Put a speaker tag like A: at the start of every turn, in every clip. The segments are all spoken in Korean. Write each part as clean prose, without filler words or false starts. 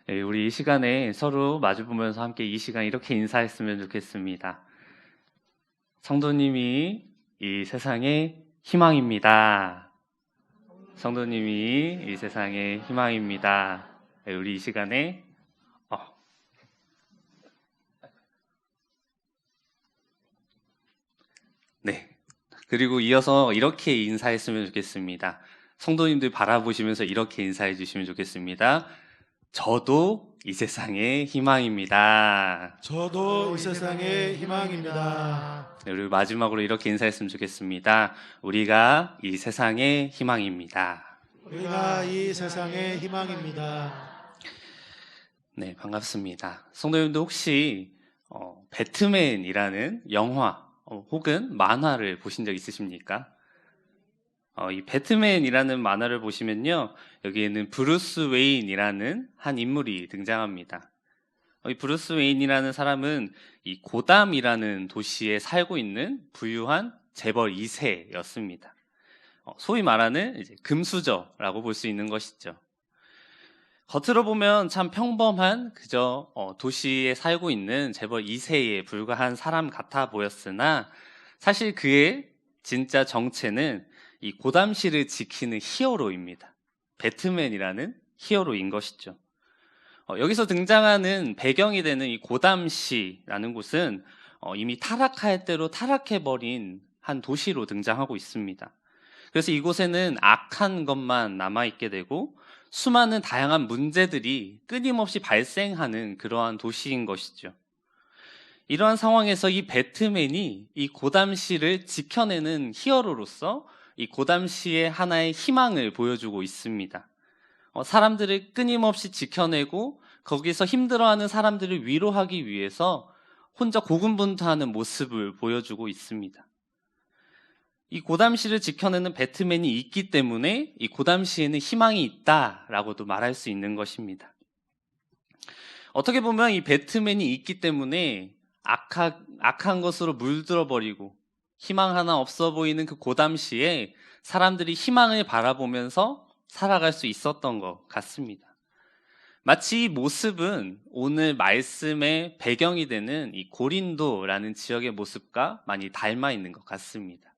A: 네, 우리 이 시간에 서로 마주보면서 함께 이 시간 이렇게 인사했으면 좋겠습니다. 성도님이 이 세상의 희망입니다. 성도님이 이 세상의 희망입니다. 네, 우리 이 시간에 네. 그리고 이어서 이렇게 인사했으면 좋겠습니다. 성도님들 바라보시면서 이렇게 인사해 주시면 좋겠습니다. 저도 이 세상의 희망입니다.
B: 저도 이 세상의 희망입니다.
A: 네, 그리고 마지막으로 이렇게 인사했으면 좋겠습니다. 우리가 이 세상의 희망입니다.
B: 우리가 이 세상의 희망입니다.
A: 네, 반갑습니다. 성도님들 혹시 배트맨이라는 영화 혹은 만화를 보신 적 있으십니까? 이 배트맨이라는 만화를 보시면요, 여기에는 브루스 웨인이라는 한 인물이 등장합니다. 이 브루스 웨인이라는 사람은 이 고담이라는 도시에 살고 있는 부유한 재벌 2세였습니다. 소위 말하는 이제 금수저라고 볼 수 있는 것이죠. 겉으로 보면 참 평범한 그저 도시에 살고 있는 재벌 2세에 불과한 사람 같아 보였으나 사실 그의 진짜 정체는 이 고담시를 지키는 히어로입니다. 배트맨이라는 히어로인 것이죠. 여기서 등장하는 배경이 되는 이 고담시라는 곳은 이미 타락할 대로 타락해버린 한 도시로 등장하고 있습니다. 그래서 이곳에는 악한 것만 남아있게 되고 수많은 다양한 문제들이 끊임없이 발생하는 그러한 도시인 것이죠. 이러한 상황에서 이 배트맨이 이 고담시를 지켜내는 히어로로서 이 고담시의 하나의 희망을 보여주고 있습니다. 사람들을 끊임없이 지켜내고 거기서 힘들어하는 사람들을 위로하기 위해서 혼자 고군분투하는 모습을 보여주고 있습니다. 이 고담시를 지켜내는 배트맨이 있기 때문에 이 고담시에는 희망이 있다라고도 말할 수 있는 것입니다. 어떻게 보면 이 배트맨이 있기 때문에 악한 것으로 물들어 버리고 희망 하나 없어 보이는 그 고담시에 사람들이 희망을 바라보면서 살아갈 수 있었던 것 같습니다. 마치 이 모습은 오늘 말씀의 배경이 되는 이 고린도라는 지역의 모습과 많이 닮아 있는 것 같습니다.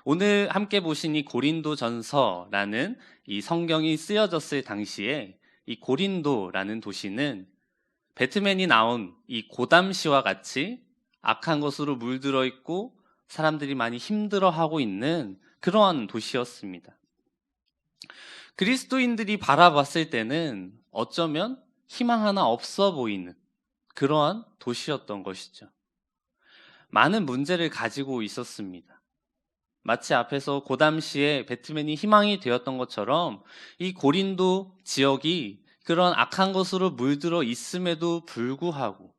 A: 오늘 함께 보신 이 고린도전서라는 이 성경이 쓰여졌을 당시에 이 고린도라는 도시는 배트맨이 나온 이 고담시와 같이 악한 것으로 물들어 있고 사람들이 많이 힘들어하고 있는 그러한 도시였습니다. 그리스도인들이 바라봤을 때는 어쩌면 희망 하나 없어 보이는 그러한 도시였던 것이죠. 많은 문제를 가지고 있었습니다. 마치 앞에서 고담시에 배트맨이 희망이 되었던 것처럼 이 고린도 지역이 그런 악한 것으로 물들어 있음에도 불구하고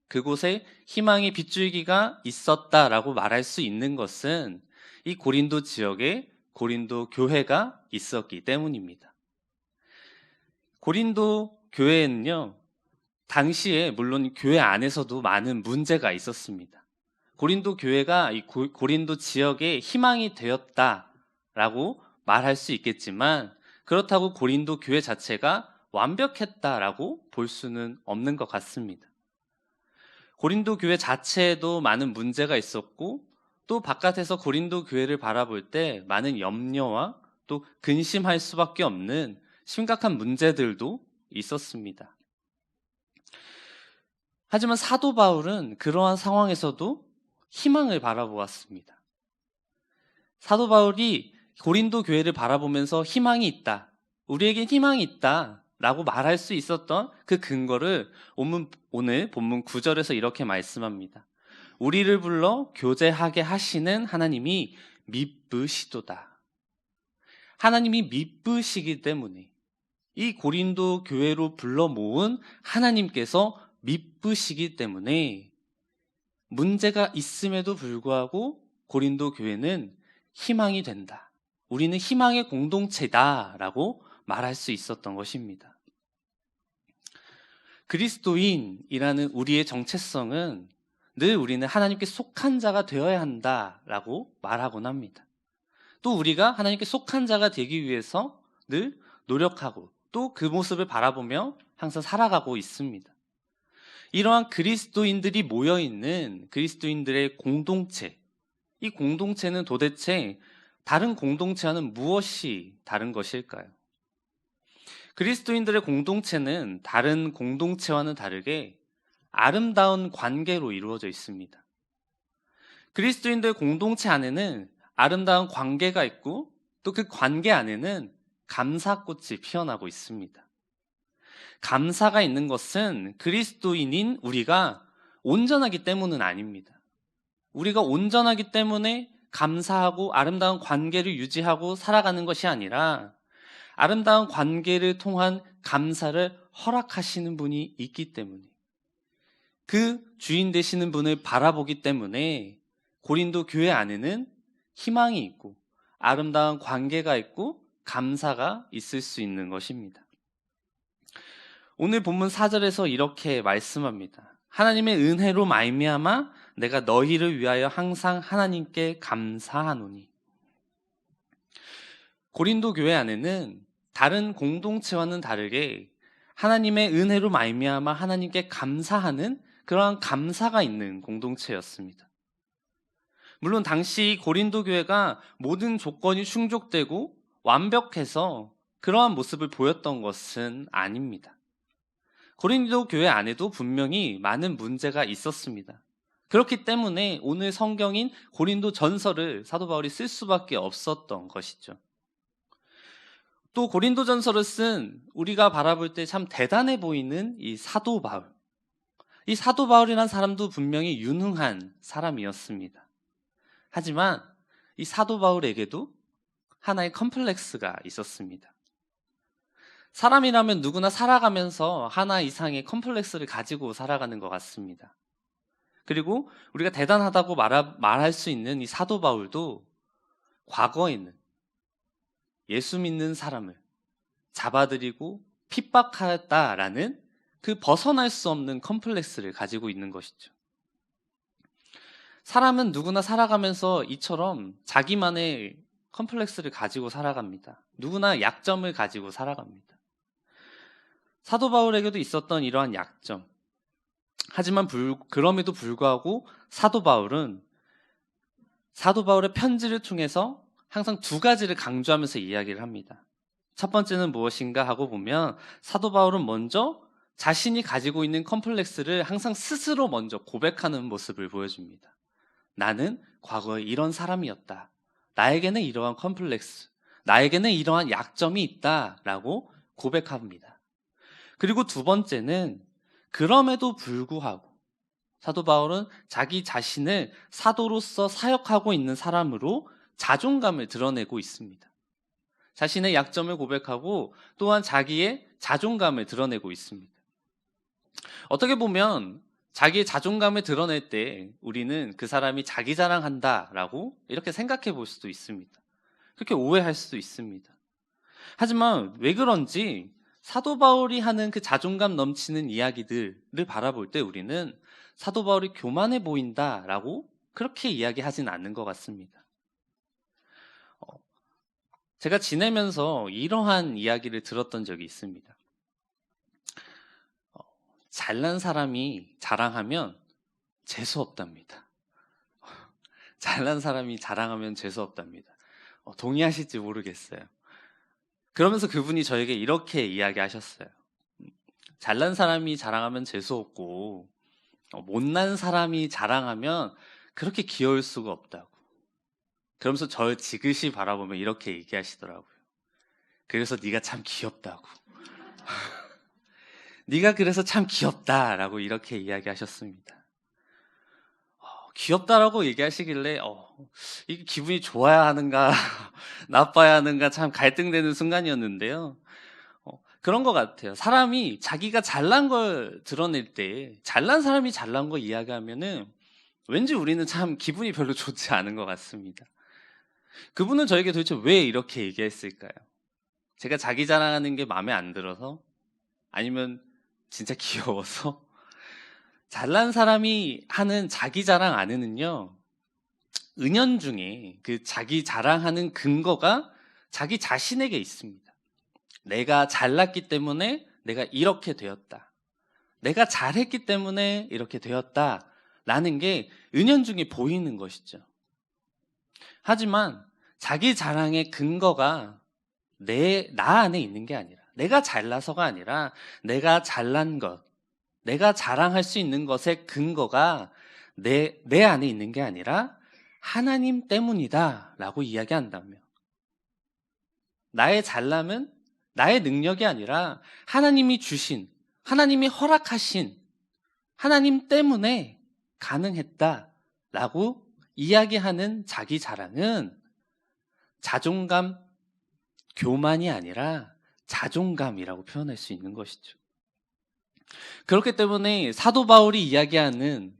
A: 그곳에 희망의 빗줄기가 있었다라고 말할 수 있는 것은 이 고린도 지역에 고린도 교회가 있었기 때문입니다. 고린도 교회는요, 당시에 물론 교회 안에서도 많은 문제가 있었습니다. 고린도 교회가 이 고린도 지역에 희망이 되었다라고 말할 수 있겠지만 그렇다고 고린도 교회 자체가 완벽했다라고 볼 수는 없는 것 같습니다. 고린도 교회 자체에도 많은 문제가 있었고 또 바깥에서 고린도 교회를 바라볼 때 많은 염려와 또 근심할 수밖에 없는 심각한 문제들도 있었습니다. 하지만 사도 바울은 그러한 상황에서도 희망을 바라보았습니다. 사도 바울이 고린도 교회를 바라보면서 희망이 있다, 우리에겐 희망이 있다 라고 말할 수 있었던 그 근거를 오늘 본문 9절에서 이렇게 말씀합니다. 우리를 불러 교제하게 하시는 하나님이 미쁘시도다. 하나님이 미쁘시기 때문에 이 고린도 교회로 불러 모은 하나님께서 미쁘시기 때문에 문제가 있음에도 불구하고 고린도 교회는 희망이 된다. 우리는 희망의 공동체다라고 말할 수 있었던 것입니다. 그리스도인이라는 우리의 정체성은 늘 우리는 하나님께 속한 자가 되어야 한다라고 말하곤 합니다. 또 우리가 하나님께 속한 자가 되기 위해서 늘 노력하고 또 그 모습을 바라보며 항상 살아가고 있습니다. 이러한 그리스도인들이 모여있는 그리스도인들의 공동체, 이 공동체는 도대체 다른 공동체와는 무엇이 다른 것일까요? 그리스도인들의 공동체는 다른 공동체와는 다르게 아름다운 관계로 이루어져 있습니다. 그리스도인들 공동체 안에는 아름다운 관계가 있고 또 그 관계 안에는 감사꽃이 피어나고 있습니다. 감사가 있는 것은 그리스도인인 우리가 온전하기 때문은 아닙니다. 우리가 온전하기 때문에 감사하고 아름다운 관계를 유지하고 살아가는 것이 아니라 아름다운 관계를 통한 감사를 허락하시는 분이 있기 때문에, 그 주인 되시는 분을 바라보기 때문에 고린도 교회 안에는 희망이 있고 아름다운 관계가 있고 감사가 있을 수 있는 것입니다. 오늘 본문 4절에서 이렇게 말씀합니다. 하나님의 은혜로 말미암아 내가 너희를 위하여 항상 하나님께 감사하노니. 고린도 교회 안에는 다른 공동체와는 다르게 하나님의 은혜로 말미암아 하나님께 감사하는 그러한 감사가 있는 공동체였습니다. 물론 당시 고린도 교회가 모든 조건이 충족되고 완벽해서 그러한 모습을 보였던 것은 아닙니다. 고린도 교회 안에도 분명히 많은 문제가 있었습니다. 그렇기 때문에 오늘 성경인 고린도 전서를 사도 바울이 쓸 수밖에 없었던 것이죠. 또 고린도 전서를 쓴 우리가 바라볼 때 참 대단해 보이는 이 사도 바울. 이 사도 바울이라는 사람도 분명히 유능한 사람이었습니다. 하지만 이 사도 바울에게도 하나의 컴플렉스가 있었습니다. 사람이라면 누구나 살아가면서 하나 이상의 컴플렉스를 가지고 살아가는 것 같습니다. 그리고 우리가 대단하다고 말할 수 있는 이 사도 바울도 과거에는 예수 믿는 사람을 잡아들이고 핍박하였다라는 그 벗어날 수 없는 컴플렉스를 가지고 있는 것이죠. 사람은 누구나 살아가면서 이처럼 자기만의 컴플렉스를 가지고 살아갑니다. 누구나 약점을 가지고 살아갑니다. 사도 바울에게도 있었던 이러한 약점. 하지만 그럼에도 불구하고 사도 바울의 편지를 통해서 항상 두 가지를 강조하면서 이야기를 합니다. 첫 번째는 무엇인가 하고 보면 사도 바울은 먼저 자신이 가지고 있는 컴플렉스를 항상 스스로 먼저 고백하는 모습을 보여줍니다. 나는 과거에 이런 사람이었다. 나에게는 이러한 컴플렉스, 나에게는 이러한 약점이 있다라고 고백합니다. 그리고 두 번째는 그럼에도 불구하고 사도 바울은 자기 자신을 사도로서 사역하고 있는 사람으로 자존감을 드러내고 있습니다. 자신의 약점을 고백하고 또한 자기의 자존감을 드러내고 있습니다. 어떻게 보면 자기의 자존감을 드러낼 때 우리는 그 사람이 자기 자랑한다라고 이렇게 생각해 볼 수도 있습니다. 그렇게 오해할 수도 있습니다. 하지만 왜 그런지 사도 바울이 하는 그 자존감 넘치는 이야기들을 바라볼 때 우리는 사도 바울이 교만해 보인다라고 그렇게 이야기하진 않는 것 같습니다. 제가 지내면서 이러한 이야기를 들었던 적이 있습니다. 잘난 사람이 자랑하면 재수없답니다. 잘난 사람이 자랑하면 재수없답니다. 동의하실지 모르겠어요. 그러면서 그분이 저에게 이렇게 이야기하셨어요. 잘난 사람이 자랑하면 재수없고 못난 사람이 자랑하면 그렇게 귀여울 수가 없다고. 그러면서 저 지그시 바라보며 이렇게 얘기하시더라고요. 그래서 네가 참 귀엽다고. 네가 그래서 참 귀엽다라고 이렇게 이야기하셨습니다. 귀엽다라고 얘기하시길래 이게 기분이 좋아야 하는가 나빠야 하는가 참 갈등되는 순간이었는데요. 그런 것 같아요. 사람이 자기가 잘난 걸 드러낼 때 잘난 사람이 잘난 거 이야기하면은 왠지 우리는 참 기분이 별로 좋지 않은 것 같습니다. 그분은 저에게 도대체 왜 이렇게 얘기했을까요? 제가 자기 자랑하는 게 마음에 안 들어서? 아니면 진짜 귀여워서? 잘난 사람이 하는 자기 자랑 안에는요, 은연중에 그 자기 자랑하는 근거가 자기 자신에게 있습니다. 내가 잘났기 때문에 내가 이렇게 되었다. 내가 잘했기 때문에 이렇게 되었다. 라는 게 은연중에 보이는 것이죠. 하지만 자기 자랑의 근거가 나 안에 있는 게 아니라, 내가 잘나서가 아니라 내가 잘난 것, 내가 자랑할 수 있는 것의 근거가 내 안에 있는 게 아니라 하나님 때문이다 라고 이야기한다며, 나의 잘남은 나의 능력이 아니라 하나님이 주신, 하나님이 허락하신 하나님 때문에 가능했다 라고 이야기하는 자기 자랑은 자존감, 교만이 아니라 자존감이라고 표현할 수 있는 것이죠. 그렇기 때문에 사도 바울이 이야기하는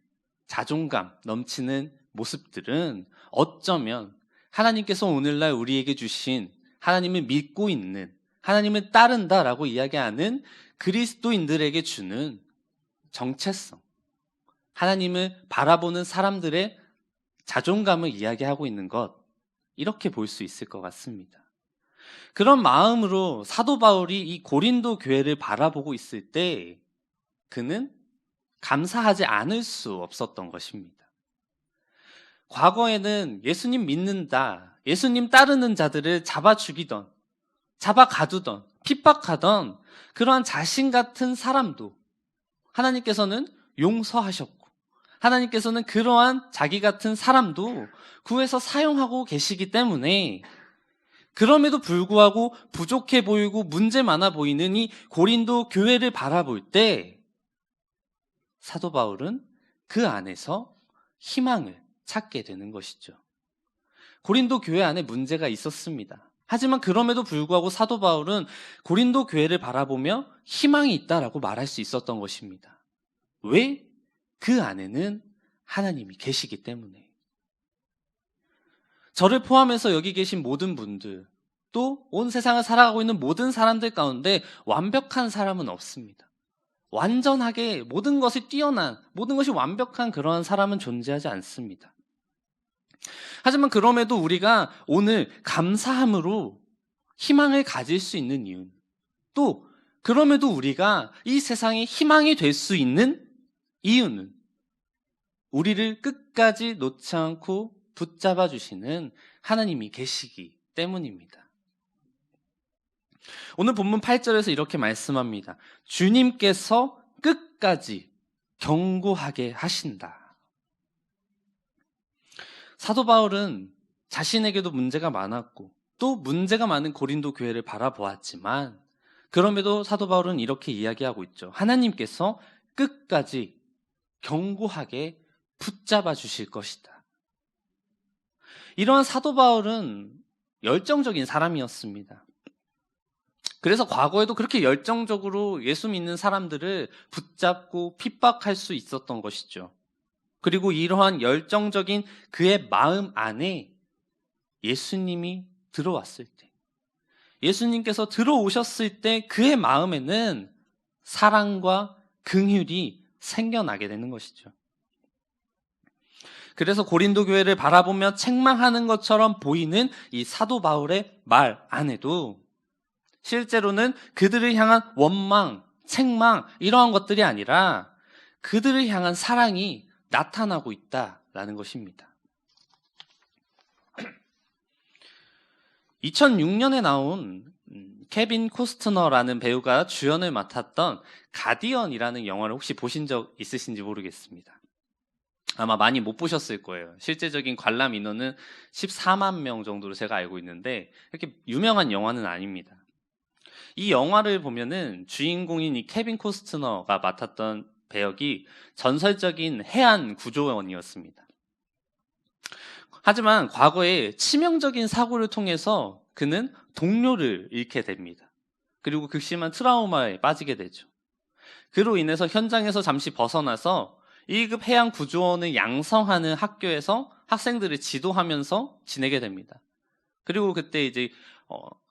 A: 자존감 넘치는 모습들은 어쩌면 하나님께서 오늘날 우리에게 주신, 하나님을 믿고 있는, 하나님을 따른다라고 이야기하는 그리스도인들에게 주는 정체성, 하나님을 바라보는 사람들의 자존감을 이야기하고 있는 것, 이렇게 볼 수 있을 것 같습니다. 그런 마음으로 사도 바울이 이 고린도 교회를 바라보고 있을 때 그는 감사하지 않을 수 없었던 것입니다. 과거에는 예수님 믿는다, 예수님 따르는 자들을 잡아 죽이던, 잡아 가두던, 핍박하던 그러한 자신 같은 사람도 하나님께서는 용서하셨고, 하나님께서는 그러한 자기 같은 사람도 구해서 사용하고 계시기 때문에, 그럼에도 불구하고 부족해 보이고 문제 많아 보이는 이 고린도 교회를 바라볼 때 사도 바울은 그 안에서 희망을 찾게 되는 것이죠. 고린도 교회 안에 문제가 있었습니다. 하지만 그럼에도 불구하고 사도 바울은 고린도 교회를 바라보며 희망이 있다라고 말할 수 있었던 것입니다. 왜? 그 안에는 하나님이 계시기 때문에. 저를 포함해서 여기 계신 모든 분들, 또 온 세상을 살아가고 있는 모든 사람들 가운데 완벽한 사람은 없습니다. 완전하게 모든 것이 뛰어난, 모든 것이 완벽한 그러한 사람은 존재하지 않습니다. 하지만 그럼에도 우리가 오늘 감사함으로 희망을 가질 수 있는 이유는, 또 그럼에도 우리가 이 세상에 희망이 될 수 있는 이유는 우리를 끝까지 놓지 않고 붙잡아 주시는 하나님이 계시기 때문입니다. 오늘 본문 8절에서 이렇게 말씀합니다. 주님께서 끝까지 경고하게 하신다. 사도 바울은 자신에게도 문제가 많았고 또 문제가 많은 고린도 교회를 바라보았지만, 그럼에도 사도 바울은 이렇게 이야기하고 있죠. 하나님께서 끝까지 경고하게 붙잡아 주실 것이다. 이러한 사도 바울은 열정적인 사람이었습니다. 그래서 과거에도 그렇게 열정적으로 예수 믿는 사람들을 붙잡고 핍박할 수 있었던 것이죠. 그리고 이러한 열정적인 그의 마음 안에 예수님이 들어왔을 때, 예수님께서 들어오셨을 때 그의 마음에는 사랑과 긍휼이 생겨나게 되는 것이죠. 그래서 고린도 교회를 바라보며 책망하는 것처럼 보이는 이 사도 바울의 말 안에도 실제로는 그들을 향한 원망, 책망 이러한 것들이 아니라 그들을 향한 사랑이 나타나고 있다라는 것입니다. 2006년에 나온 케빈 코스트너라는 배우가 주연을 맡았던 가디언이라는 영화를 혹시 보신 적 있으신지 모르겠습니다. 아마 많이 못 보셨을 거예요. 실제적인 관람 인원은 14만 명 정도로 제가 알고 있는데 이렇게 유명한 영화는 아닙니다. 이 영화를 보면은 주인공인 이 케빈 코스트너가 맡았던 배역이 전설적인 해안 구조원이었습니다. 하지만 과거에 치명적인 사고를 통해서 그는 동료를 잃게 됩니다. 그리고 극심한 트라우마에 빠지게 되죠. 그로 인해서 현장에서 잠시 벗어나서 1급 해양 구조원을 양성하는 학교에서 학생들을 지도하면서 지내게 됩니다. 그리고 그때 이제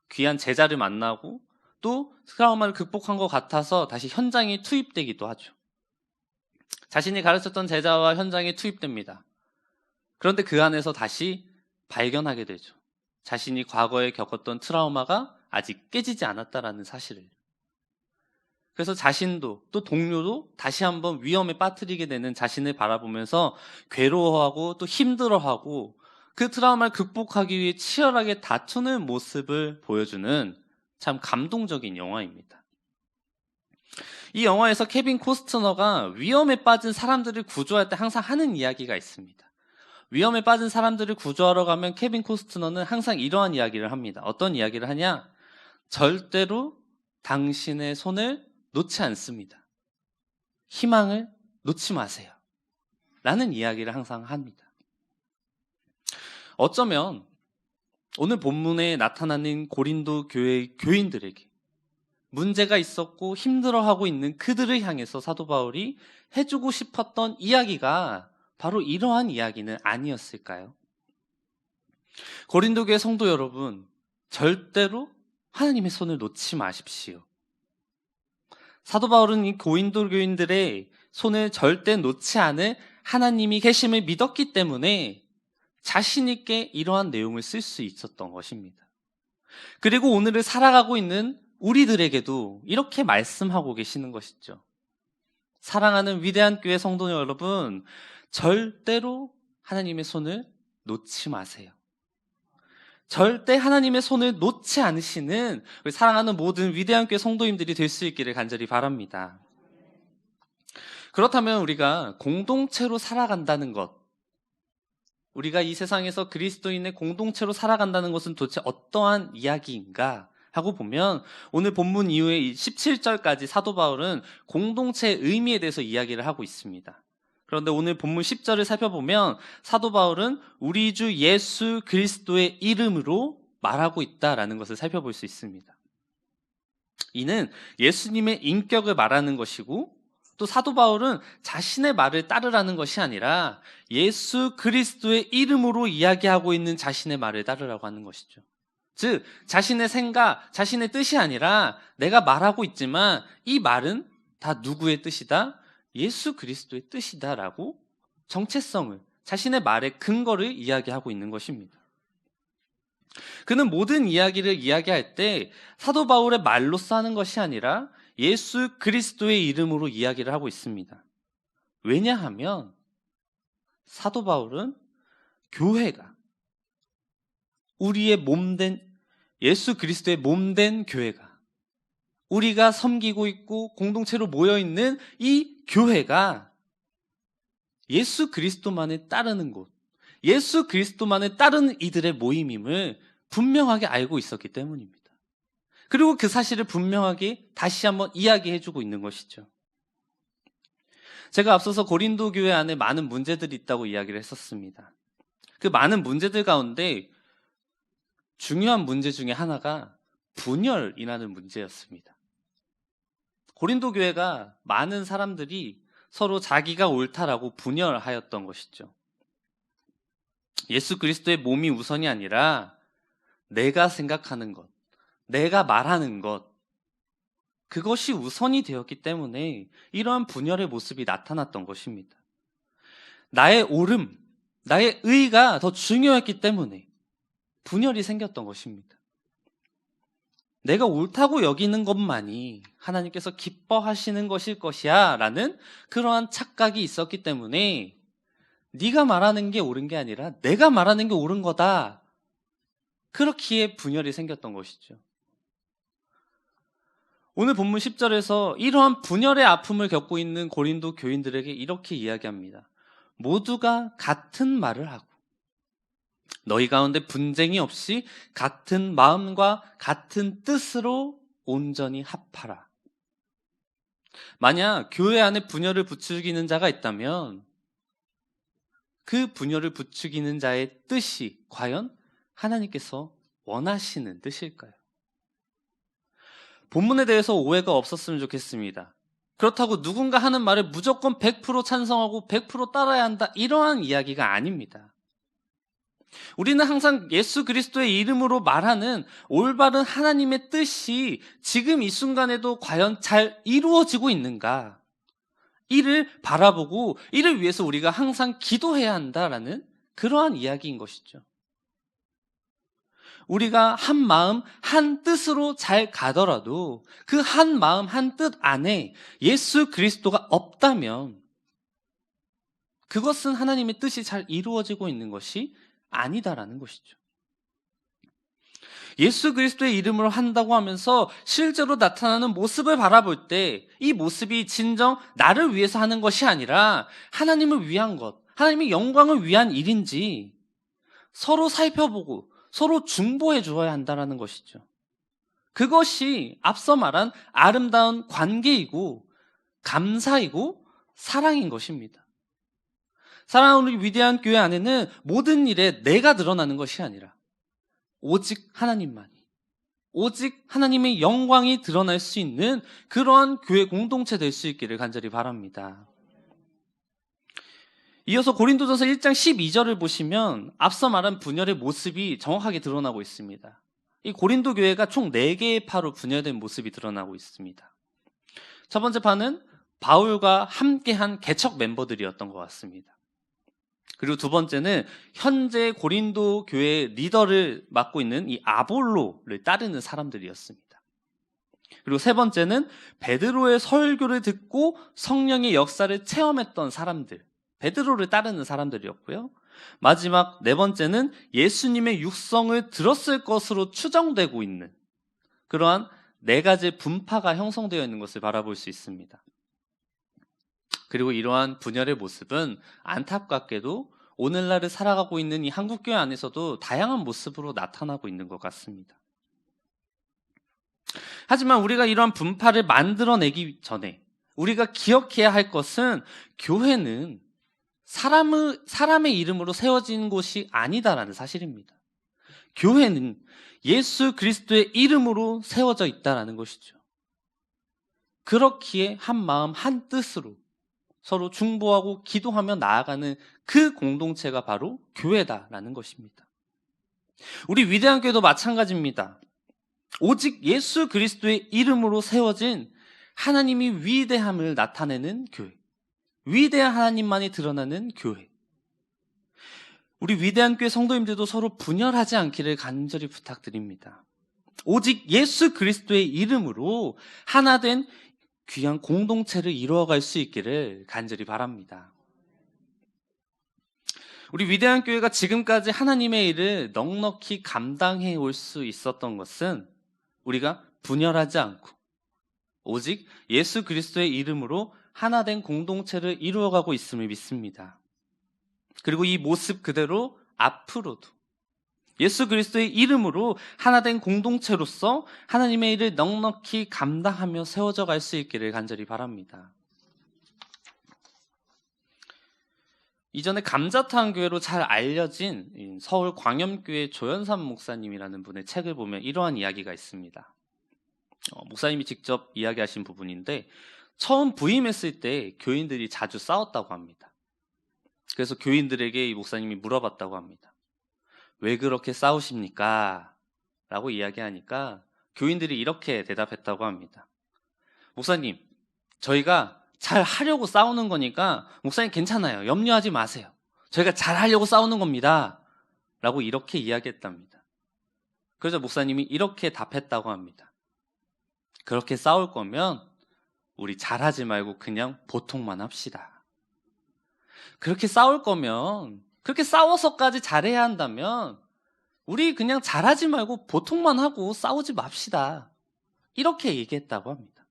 A: 귀한 제자를 만나고 또 트라우마를 극복한 것 같아서 다시 현장에 투입되기도 하죠. 자신이 가르쳤던 제자와 현장에 투입됩니다. 그런데 그 안에서 다시 발견하게 되죠. 자신이 과거에 겪었던 트라우마가 아직 깨지지 않았다라는 사실을. 그래서 자신도 또 동료도 다시 한번 위험에 빠뜨리게 되는 자신을 바라보면서 괴로워하고 또 힘들어하고 그 트라우마를 극복하기 위해 치열하게 다투는 모습을 보여주는 참 감동적인 영화입니다. 이 영화에서 케빈 코스트너가 위험에 빠진 사람들을 구조할 때 항상 하는 이야기가 있습니다. 위험에 빠진 사람들을 구조하러 가면 케빈 코스트너는 항상 이러한 이야기를 합니다. 어떤 이야기를 하냐? 절대로 당신의 손을 놓지 않습니다. 희망을 놓지 마세요. 라는 이야기를 항상 합니다. 어쩌면 오늘 본문에 나타나는 고린도 교회의 교인들에게 문제가 있었고 힘들어하고 있는 그들을 향해서 사도 바울이 해주고 싶었던 이야기가 바로 이러한 이야기는 아니었을까요? 고린도 교회 성도 여러분, 절대로 하나님의 손을 놓지 마십시오. 사도 바울은 이 고린도 교인들의 손을 절대 놓지 않을 하나님이 계심을 믿었기 때문에 자신 있게 이러한 내용을 쓸 수 있었던 것입니다. 그리고 오늘을 살아가고 있는 우리들에게도 이렇게 말씀하고 계시는 것이죠. 사랑하는 위대한 교회 성도 여러분, 절대로 하나님의 손을 놓지 마세요. 절대 하나님의 손을 놓지 않으시는 우리 사랑하는 모든 위대한 교회 성도님들이 될 수 있기를 간절히 바랍니다. 그렇다면 우리가 공동체로 살아간다는 것, 우리가 이 세상에서 그리스도인의 공동체로 살아간다는 것은 도대체 어떠한 이야기인가 하고 보면 오늘 본문 이후에 17절까지 사도 바울은 공동체의 의미에 대해서 이야기를 하고 있습니다. 그런데 오늘 본문 10절을 살펴보면 사도 바울은 우리 주 예수 그리스도의 이름으로 말하고 있다라는 것을 살펴볼 수 있습니다. 이는 예수님의 인격을 말하는 것이고 또 사도 바울은 자신의 말을 따르라는 것이 아니라 예수 그리스도의 이름으로 이야기하고 있는 자신의 말을 따르라고 하는 것이죠. 즉 자신의 생각, 자신의 뜻이 아니라 내가 말하고 있지만 이 말은 다 누구의 뜻이다? 예수 그리스도의 뜻이다라고 정체성을, 자신의 말의 근거를 이야기하고 있는 것입니다. 그는 모든 이야기를 이야기할 때 사도 바울의 말로써 하는 것이 아니라 예수 그리스도의 이름으로 이야기를 하고 있습니다. 왜냐하면 사도 바울은 교회가 우리의 몸된 예수 그리스도의 몸된 교회가 우리가 섬기고 있고 공동체로 모여있는 이 교회가 예수 그리스도만을 따르는 곳, 예수 그리스도만을 따르는 이들의 모임임을 분명하게 알고 있었기 때문입니다. 그리고 그 사실을 분명하게 다시 한번 이야기해주고 있는 것이죠. 제가 앞서서 고린도 교회 안에 많은 문제들이 있다고 이야기를 했었습니다. 그 많은 문제들 가운데 중요한 문제 중에 하나가 분열이라는 문제였습니다. 고린도 교회가 많은 사람들이 서로 자기가 옳다라고 분열하였던 것이죠. 예수 그리스도의 몸이 우선이 아니라 내가 생각하는 것, 내가 말하는 것, 그것이 우선이 되었기 때문에 이러한 분열의 모습이 나타났던 것입니다. 나의 옳음, 나의 의가 더 중요했기 때문에 분열이 생겼던 것입니다. 내가 옳다고 여기는 것만이 하나님께서 기뻐하시는 것일 것이야 라는 그러한 착각이 있었기 때문에 네가 말하는 게 옳은 게 아니라 내가 말하는 게 옳은 거다, 그렇기에 분열이 생겼던 것이죠. 오늘 본문 10절에서 이러한 분열의 아픔을 겪고 있는 고린도 교인들에게 이렇게 이야기합니다. 모두가 같은 말을 하고 너희 가운데 분쟁이 없이 같은 마음과 같은 뜻으로 온전히 합하라. 만약 교회 안에 분열을 부추기는 자가 있다면 그 분열을 부추기는 자의 뜻이 과연 하나님께서 원하시는 뜻일까요? 본문에 대해서 오해가 없었으면 좋겠습니다. 그렇다고 누군가 하는 말에 무조건 100% 찬성하고 100% 따라야 한다, 이러한 이야기가 아닙니다. 우리는 항상 예수 그리스도의 이름으로 말하는 올바른 하나님의 뜻이 지금 이 순간에도 과연 잘 이루어지고 있는가, 이를 바라보고 이를 위해서 우리가 항상 기도해야 한다라는 그러한 이야기인 것이죠. 우리가 한 마음, 한 뜻으로 잘 가더라도 그 한 마음, 한 뜻 안에 예수 그리스도가 없다면 그것은 하나님의 뜻이 잘 이루어지고 있는 것이 아니다라는 것이죠. 예수 그리스도의 이름으로 한다고 하면서 실제로 나타나는 모습을 바라볼 때 이 모습이 진정 나를 위해서 하는 것이 아니라 하나님을 위한 것, 하나님의 영광을 위한 일인지 서로 살펴보고 서로 중보해 주어야 한다는 것이죠. 그것이 앞서 말한 아름다운 관계이고 감사이고 사랑인 것입니다. 사랑하는 우리 위대한 교회 안에는 모든 일에 내가 드러나는 것이 아니라 오직 하나님만이, 오직 하나님의 영광이 드러날 수 있는 그러한 교회 공동체 될 수 있기를 간절히 바랍니다. 이어서 고린도전서 1장 12절을 보시면 앞서 말한 분열의 모습이 정확하게 드러나고 있습니다. 이 고린도 교회가 총 4개의 파로 분열된 모습이 드러나고 있습니다. 첫 번째 파는 바울과 함께한 개척 멤버들이었던 것 같습니다. 그리고 두 번째는 현재 고린도 교회 리더를 맡고 있는 이 아볼로를 따르는 사람들이었습니다. 그리고 세 번째는 베드로의 설교를 듣고 성령의 역사를 체험했던 사람들, 베드로를 따르는 사람들이었고요. 마지막 네 번째는 예수님의 육성을 들었을 것으로 추정되고 있는 그러한 4가지 분파가 형성되어 있는 것을 바라볼 수 있습니다. 그리고 이러한 분열의 모습은 안타깝게도 오늘날을 살아가고 있는 이 한국교회 안에서도 다양한 모습으로 나타나고 있는 것 같습니다. 하지만 우리가 이러한 분파를 만들어내기 전에 우리가 기억해야 할 것은 교회는 사람의 이름으로 세워진 곳이 아니다라는 사실입니다. 교회는 예수 그리스도의 이름으로 세워져 있다는 것이죠. 그렇기에 한 마음 한 뜻으로 서로 중보하고 기도하며 나아가는 그 공동체가 바로 교회다라는 것입니다. 우리 위대한 교회도 마찬가지입니다. 오직 예수 그리스도의 이름으로 세워진 하나님이 위대함을 나타내는 교회, 위대한 하나님만이 드러나는 교회. 우리 위대한 교회 성도님들도 서로 분열하지 않기를 간절히 부탁드립니다. 오직 예수 그리스도의 이름으로 하나 된 귀한 공동체를 이루어갈 수 있기를 간절히 바랍니다. 우리 위대한 교회가 지금까지 하나님의 일을 넉넉히 감당해 올 수 있었던 것은 우리가 분열하지 않고 오직 예수 그리스도의 이름으로 하나 된 공동체를 이루어가고 있음을 믿습니다. 그리고 이 모습 그대로 앞으로도 예수 그리스도의 이름으로 하나 된 공동체로서 하나님의 일을 넉넉히 감당하며 세워져 갈 수 있기를 간절히 바랍니다. 이전에 감자탕 교회로 잘 알려진 서울 광염교회 조연삼 목사님이라는 분의 책을 보면 이러한 이야기가 있습니다. 목사님이 직접 이야기하신 부분인데 처음 부임했을 때 교인들이 자주 싸웠다고 합니다. 그래서 교인들에게 이 목사님이 물어봤다고 합니다. 왜 그렇게 싸우십니까? 라고 이야기하니까 교인들이 이렇게 대답했다고 합니다. 목사님, 저희가 잘 하려고 싸우는 거니까 목사님 괜찮아요. 염려하지 마세요. 저희가 잘 하려고 싸우는 겁니다. 라고 이렇게 이야기했답니다. 그래서 목사님이 이렇게 답했다고 합니다. 그렇게 싸울 거면 우리 잘하지 말고 그냥 보통만 합시다. 그렇게 싸울 거면 그렇게 싸워서까지 잘해야 한다면 우리 그냥 잘하지 말고 보통만 하고 싸우지 맙시다. 이렇게 얘기했다고 합니다.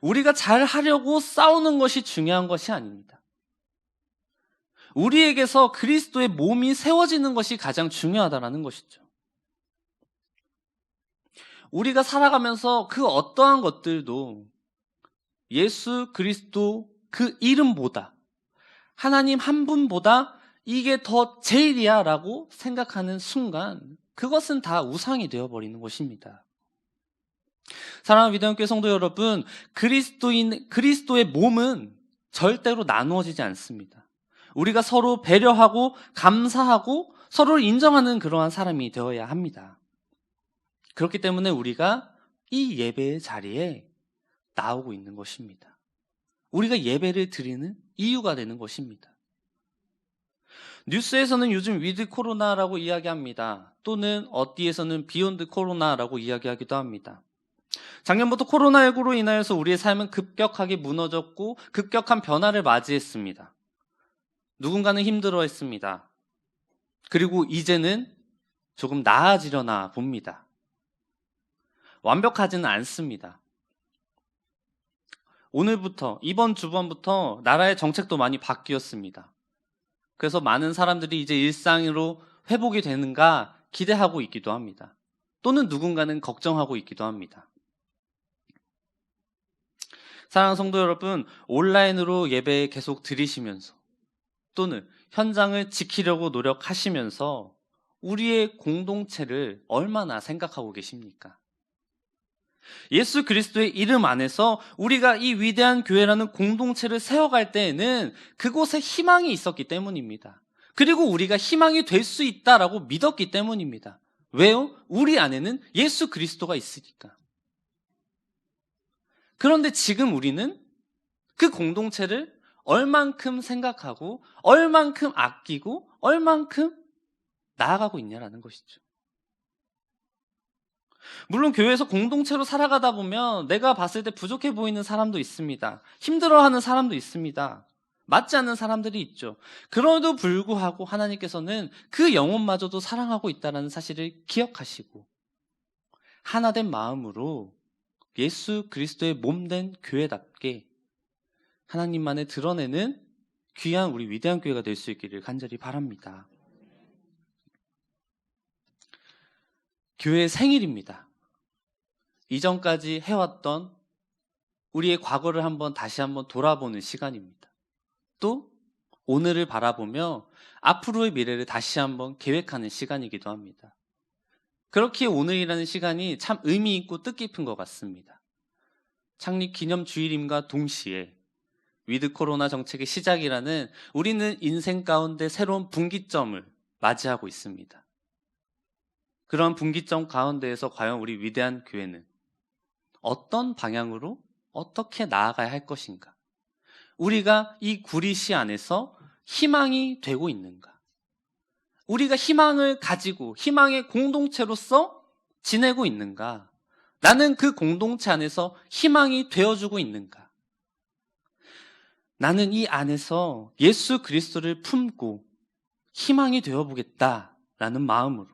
A: 우리가 잘하려고 싸우는 것이 중요한 것이 아닙니다. 우리에게서 그리스도의 몸이 세워지는 것이 가장 중요하다는 것이죠. 우리가 살아가면서 그 어떠한 것들도 예수 그리스도 그 이름보다 하나님 한 분보다 이게 더 제일이야 라고 생각하는 순간 그것은 다 우상이 되어버리는 것입니다. 사랑하는 위대한 교회 성도 여러분, 그리스도의 몸은 절대로 나누어지지 않습니다. 우리가 서로 배려하고 감사하고 서로를 인정하는 그러한 사람이 되어야 합니다. 그렇기 때문에 우리가 이 예배의 자리에 나오고 있는 것입니다. 우리가 예배를 드리는 이유가 되는 것입니다. 뉴스에서는 요즘 위드 코로나라고 이야기합니다. 또는 어디에서는 비욘드 코로나라고 이야기하기도 합니다. 작년부터 코로나19로 인하여서 우리의 삶은 급격하게 무너졌고 급격한 변화를 맞이했습니다. 누군가는 힘들어했습니다. 그리고 이제는 조금 나아지려나 봅니다. 완벽하지는 않습니다. 오늘부터, 이번 주번부터 나라의 정책도 많이 바뀌었습니다. 그래서 많은 사람들이 이제 일상으로 회복이 되는가 기대하고 있기도 합니다. 또는 누군가는 걱정하고 있기도 합니다. 사랑하는 성도 여러분, 온라인으로 예배 계속 드리시면서 또는 현장을 지키려고 노력하시면서 우리의 공동체를 얼마나 생각하고 계십니까? 예수 그리스도의 이름 안에서 우리가 이 위대한 교회라는 공동체를 세워갈 때에는 그곳에 희망이 있었기 때문입니다. 그리고 우리가 희망이 될 수 있다라고 믿었기 때문입니다. 왜요? 우리 안에는 예수 그리스도가 있으니까. 그런데 지금 우리는 그 공동체를 얼만큼 생각하고 얼만큼 아끼고 얼만큼 나아가고 있냐라는 것이죠. 물론 교회에서 공동체로 살아가다 보면 내가 봤을 때 부족해 보이는 사람도 있습니다. 힘들어하는 사람도 있습니다. 맞지 않는 사람들이 있죠. 그럼에도 불구하고 하나님께서는 그 영혼마저도 사랑하고 있다는 사실을 기억하시고 하나된 마음으로 예수 그리스도의 몸된 교회답게 하나님만을 드러내는 귀한 우리 위대한 교회가 될 수 있기를 간절히 바랍니다. 교회의 생일입니다. 이전까지 해왔던 우리의 과거를 다시 한번 돌아보는 시간입니다. 또 오늘을 바라보며 앞으로의 미래를 다시 한번 계획하는 시간이기도 합니다. 그렇기에 오늘이라는 시간이 참 의미 있고 뜻깊은 것 같습니다. 창립 기념 주일임과 동시에 위드 코로나 정책의 시작이라는 우리는 인생 가운데 새로운 분기점을 맞이하고 있습니다. 그런 분기점 가운데에서 과연 우리 위대한 교회는 어떤 방향으로 어떻게 나아가야 할 것인가? 우리가 이 구리시 안에서 희망이 되고 있는가? 우리가 희망을 가지고 희망의 공동체로서 지내고 있는가? 나는 그 공동체 안에서 희망이 되어주고 있는가? 나는 이 안에서 예수 그리스도를 품고 희망이 되어보겠다라는 마음으로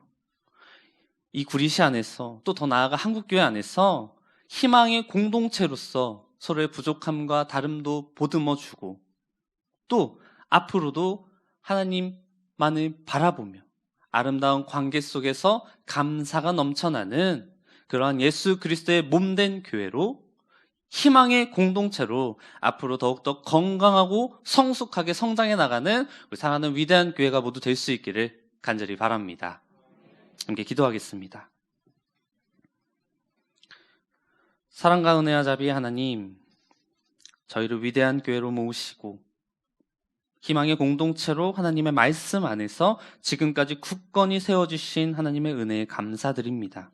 A: 이 구리시 안에서 또 더 나아가 한국교회 안에서 희망의 공동체로서 서로의 부족함과 다름도 보듬어주고 또 앞으로도 하나님만을 바라보며 아름다운 관계 속에서 감사가 넘쳐나는 그러한 예수 그리스도의 몸된 교회로 희망의 공동체로 앞으로 더욱더 건강하고 성숙하게 성장해 나가는 우리 사랑하는 위대한 교회가 모두 될 수 있기를 간절히 바랍니다. 함께 기도하겠습니다. 사랑과 은혜와 자비의 하나님, 저희를 위대한 교회로 모으시고 희망의 공동체로 하나님의 말씀 안에서 지금까지 굳건히 세워주신 하나님의 은혜에 감사드립니다.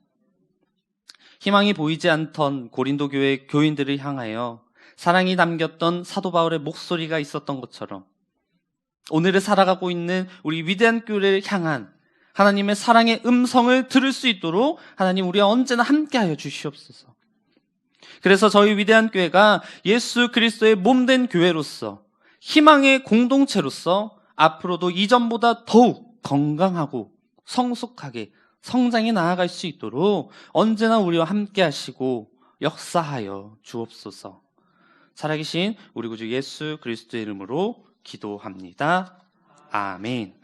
A: 희망이 보이지 않던 고린도 교회 교인들을 향하여 사랑이 담겼던 사도 바울의 목소리가 있었던 것처럼 오늘을 살아가고 있는 우리 위대한 교회를 향한 하나님의 사랑의 음성을 들을 수 있도록 하나님 우리와 언제나 함께하여 주시옵소서. 그래서 저희 위대한 교회가 예수 그리스도의 몸된 교회로서 희망의 공동체로서 앞으로도 이전보다 더욱 건강하고 성숙하게 성장해 나아갈 수 있도록 언제나 우리와 함께 하시고 역사하여 주옵소서. 살아계신 우리 구주 예수 그리스도의 이름으로 기도합니다. 아멘.